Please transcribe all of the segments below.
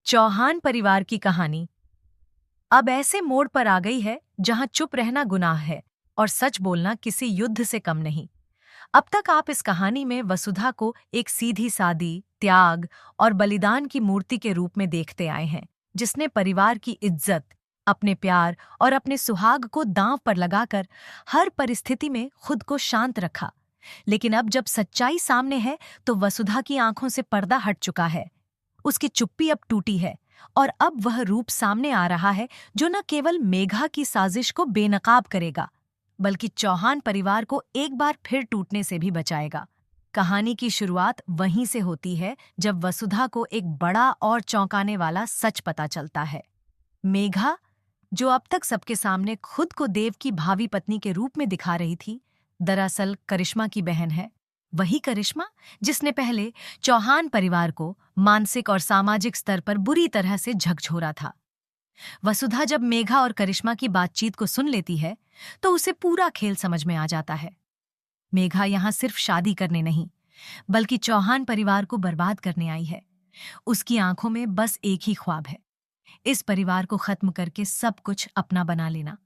चौहान परिवार की कहानी अब ऐसे मोड़ पर आ गई है जहां चुप रहना गुनाह है और सच बोलना किसी युद्ध से कम नहीं। अब तक आप इस कहानी में वसुधा को एक सीधी सादी त्याग और बलिदान की मूर्ति के रूप में देखते आए हैं, जिसने परिवार की इज्जत, अपने प्यार और अपने सुहाग को दांव पर लगाकर हर परिस्थिति में खुद को शांत रखा। लेकिन अब जब सच्चाई सामने है तो वसुधा की आंखों से पर्दा हट चुका है। उसकी चुप्पी अब टूटी है और अब वह रूप सामने आ रहा है जो न केवल मेघा की साजिश को बेनकाब करेगा, बल्कि चौहान परिवार को एक बार फिर टूटने से भी बचाएगा। कहानी की शुरुआत वहीं से होती है जब वसुधा को एक बड़ा और चौंकाने वाला सच पता चलता है। मेघा, जो अब तक सबके सामने खुद को देव की भावी पत्नी के रूप में दिखा रही थी, दरअसल करिश्मा की बहन है। वही करिश्मा जिसने पहले चौहान परिवार को मानसिक और सामाजिक स्तर पर बुरी तरह से झकझोरा था। वसुधा जब मेघा और करिश्मा की बातचीत को सुन लेती है तो उसे पूरा खेल समझ में आ जाता है। मेघा यहां सिर्फ शादी करने नहीं, बल्कि चौहान परिवार को बर्बाद करने आई है। उसकी आंखों में बस एक ही ख्वाब है, इस परिवार को खत्म करके सब कुछ अपना बना लेना।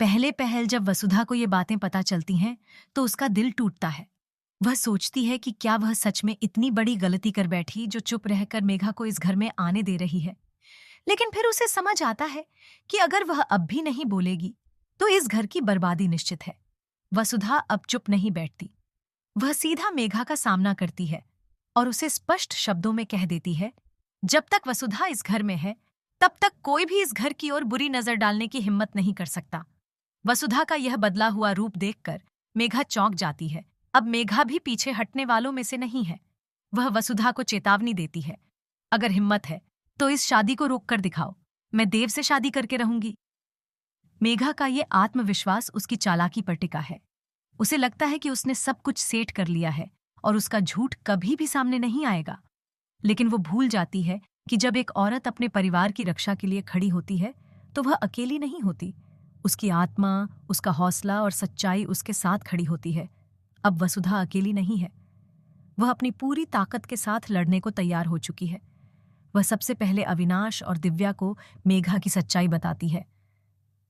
पहले पहल जब वसुधा को ये बातें पता चलती हैं तो उसका दिल टूटता है। वह सोचती है कि क्या वह सच में इतनी बड़ी गलती कर बैठी जो चुप रहकर मेघा को इस घर में आने दे रही है। लेकिन फिर उसे समझ आता है कि अगर वह अब भी नहीं बोलेगी तो इस घर की बर्बादी निश्चित है। वसुधा अब चुप नहीं बैठती। वह सीधा मेघा का सामना करती है और उसे स्पष्ट शब्दों में कह देती है, जब तक वसुधा इस घर में है तब तक कोई भी इस घर की ओर बुरी नजर डालने की हिम्मत नहीं कर सकता। वसुधा का यह बदला हुआ रूप देखकर मेघा चौंक जाती है। अब मेघा भी पीछे हटने वालों में से नहीं है। वह वसुधा को चेतावनी देती है, अगर हिम्मत है तो इस शादी को रोक कर दिखाओ, मैं देव से शादी करके रहूंगी। मेघा का ये आत्मविश्वास उसकी चालाकी पर टिका है। उसे लगता है कि उसने सब कुछ सेट कर लिया है और उसका झूठ कभी भी सामने नहीं आएगा। लेकिन वो भूल जाती है कि जब एक औरत अपने परिवार की रक्षा के लिए खड़ी होती है तो वह अकेली नहीं होती। उसकी आत्मा, उसका हौसला और सच्चाई उसके साथ खड़ी होती है। अब वसुधा अकेली नहीं है। वह अपनी पूरी ताकत के साथ लड़ने को तैयार हो चुकी है। वह सबसे पहले अविनाश और दिव्या को मेघा की सच्चाई बताती है।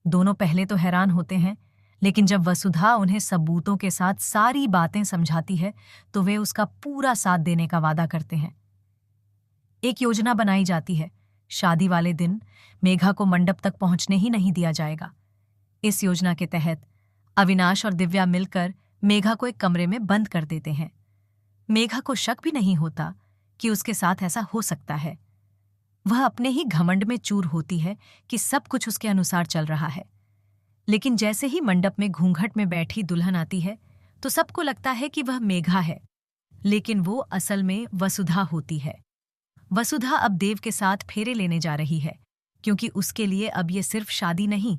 दोनों पहले तो हैरान होते हैं, लेकिन जब वसुधा उन्हें सबूतों के साथ सारी बातें समझाती है तो वे उसका पूरा साथ देने का वादा करते हैं। एक योजना बनाई जाती है। शादी वाले दिन मेघा को मंडप तक पहुंचने ही नहीं दिया जाएगा। इस योजना के तहत अविनाश और दिव्या मिलकर मेघा को एक कमरे में बंद कर देते हैं। मेघा को शक भी नहीं होता कि उसके साथ ऐसा हो सकता है। वह अपने ही घमंड में चूर होती है कि सब कुछ उसके अनुसार चल रहा है। लेकिन जैसे ही मंडप में घूंघट में बैठी दुल्हन आती है तो सबको लगता है कि वह मेघा है, लेकिन वो असल में वसुधा होती है। वसुधा अब देव के साथ फेरे लेने जा रही है, क्योंकि उसके लिए अब ये सिर्फ शादी नहीं,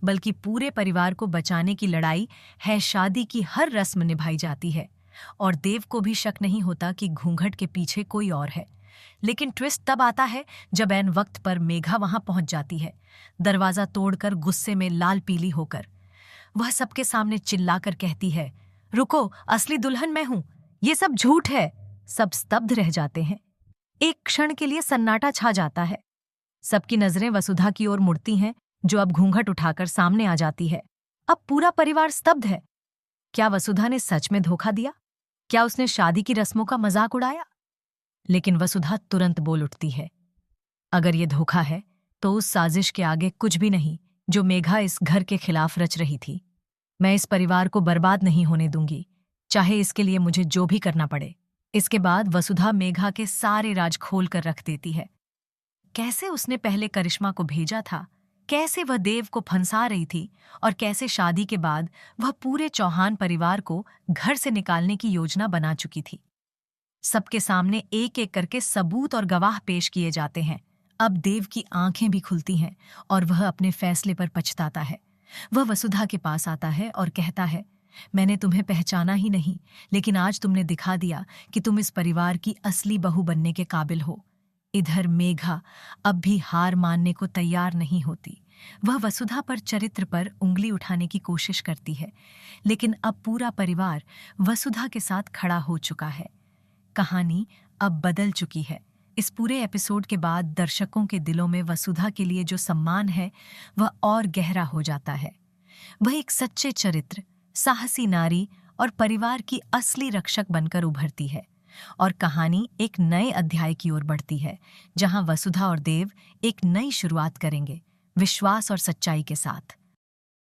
बल्कि पूरे परिवार को बचाने की लड़ाई है। शादी की हर रस्म निभाई जाती है और देव को भी शक नहीं होता कि घूंघट के पीछे कोई और है। लेकिन ट्विस्ट तब आता है जब ऐन वक्त पर मेघा वहां पहुंच जाती है, दरवाजा तोड़कर, गुस्से में लाल पीली होकर। वह सबके सामने चिल्लाकर कहती है, रुको, असली दुल्हन मैं हूं, ये सब झूठ है। सब स्तब्ध रह जाते हैं। एक क्षण के लिए सन्नाटा छा जाता है। सबकी नजरें वसुधा की ओर मुड़ती हैं, जो अब घूंघट उठाकर सामने आ जाती है। अब पूरा परिवार स्तब्ध है। क्या वसुधा ने सच में धोखा दिया? क्या उसने शादी की रस्मों का मजाक उड़ाया? लेकिन वसुधा तुरंत बोल उठती है, अगर ये धोखा है तो उस साजिश के आगे कुछ भी नहीं जो मेघा इस घर के खिलाफ रच रही थी। मैं इस परिवार को बर्बाद नहीं होने दूंगी, चाहे इसके लिए मुझे जो भी करना पड़े। इसके बाद वसुधा मेघा के सारे राज खोल कर रख देती है। कैसे उसने पहले करिश्मा को भेजा था, कैसे वह देव को फंसा रही थी और कैसे शादी के बाद वह पूरे चौहान परिवार को घर से निकालने की योजना बना चुकी थी। सबके सामने एक एक करके सबूत और गवाह पेश किए जाते हैं। अब देव की आंखें भी खुलती हैं और वह अपने फैसले पर पछताता है। वह वसुधा के पास आता है और कहता है, मैंने तुम्हें पहचाना ही नहीं, लेकिन आज तुमने दिखा दिया कि तुम इस परिवार की असली बहू बनने के काबिल हो। इधर मेघा अब भी हार मानने को तैयार नहीं होती। वह वसुधा पर चरित्र पर उंगली उठाने की कोशिश करती है, लेकिन अब पूरा परिवार वसुधा के साथ खड़ा हो चुका है। कहानी अब बदल चुकी है। इस पूरे एपिसोड के बाद दर्शकों के दिलों में वसुधा के लिए जो सम्मान है वह और गहरा हो जाता है। वह एक सच्चे चरित्र, साहसी नारी और परिवार की असली रक्षक बनकर उभरती है और कहानी एक नए अध्याय की ओर बढ़ती है, जहां वसुधा और देव एक नई शुरुआत करेंगे, विश्वास और सच्चाई के साथ।